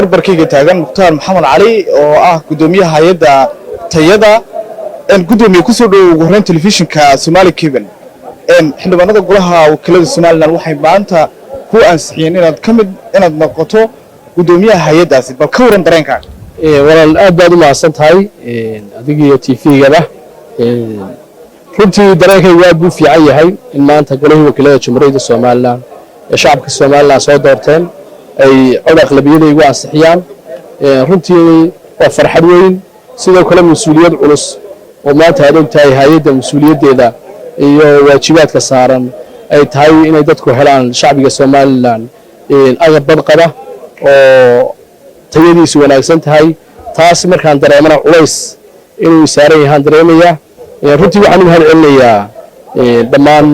barbarkayga taagan Mukhtaar Maxamed Cali oo ah gudoomiyaha hay'adda tayada gudoomiye ku soo dhaw ugu horeyn telefishinka Somali Cable xildhibaanada golaha wakiilada Soomaaliland waxay maanta ku ansixiyeen inaad noqoto gudoomiyaha hay'addaasi bal ka waran dareenkaaga walaal aad baad u mahadsan tahay adiga iyo TV-gaba runtii dareenkaygu aad buu fiican yahay in maanta golaha wakiilada Jamhuuriyadda Soomaaliland ee shacabka Soomaaliland soo doorteen ay cod aqlabiyada igu ansixiyaan runtii waa farxad weyn sidoo kale mas'uuliyad culus oo maanta aad ogtahay hay'adda mas'uuliyaddeeda iyo waajibaadka saaran ay tahay inay dadku helaan shacbiga Soomaaliland agab badqada oo tayadiisu wanaagsan tahay taas markaan dareemana culays inuu saaran yahay dareemaya runtii waxaan u mahadcelinayaa dhammaan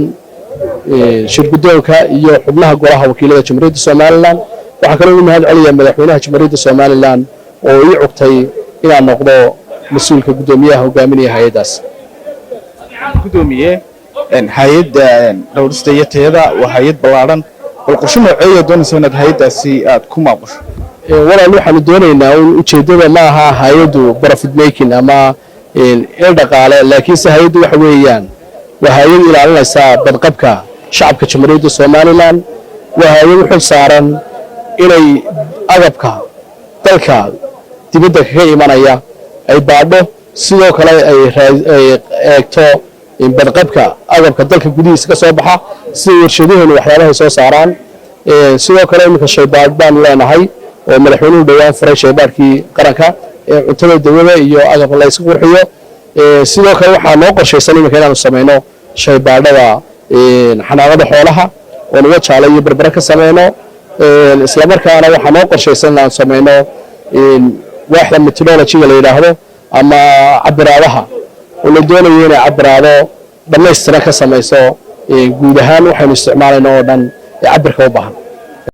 shirgudoonka iyo xubnaha golaha wakiilada Jamhuuriyadda Soomaaliland waxa kale oo u mahadcelinayaa madaxweynaha Jamhuuriyadda Soomaaliland oo ii cugtay inaan noqdo mas'uulka gudoomiyaha hogaaminaya hay'addaas gudoomiye hay'adda dhowrista iyo tayada waa hay'ad ballaaran bal qorshe nooceeya doonaysa inaad hay'addaasi aad ku maamusho walaal waxaan doonaynaa ujeedada ma aha hay'addu profit making ama il dhaqaale laakiin hay'addu waxa weeyaan waa hay'ad ilaalinaysa badqabka shacabka Jamhuuriyadda Soomaaliland waa hay'ad u xil saaran inay agabka dalka dibadda kaga imanaya ay baadho sidoo kale ay eegto badqabka agabka dalka gudihiisa ka soo baxa sida warshaduhu waxyaabaha soo saaraan sidoo kale imika shaybaad baan leenahay oo madaxweynuhu dhawaan furay shaybaadkii qaranka ee cuntada dawladda iyo agabka la isku qurxiyo sidoo kale waxaa noo qorshaysan imika inaanu sameeyno shaybaadhada xanaanada xoolaha oo laga jaalay iyo barbara ka sameeyno isla markaana waxaa noo qorshaysan inaanu sameeyno waaxda methodology-ga la yiraahdo ama cabiraadaha oo la doonayo inay cabiraado dhammaystiran ka samayso guud ahaan waxaynu isticmaalayno oo dhan ee cabirka u baahan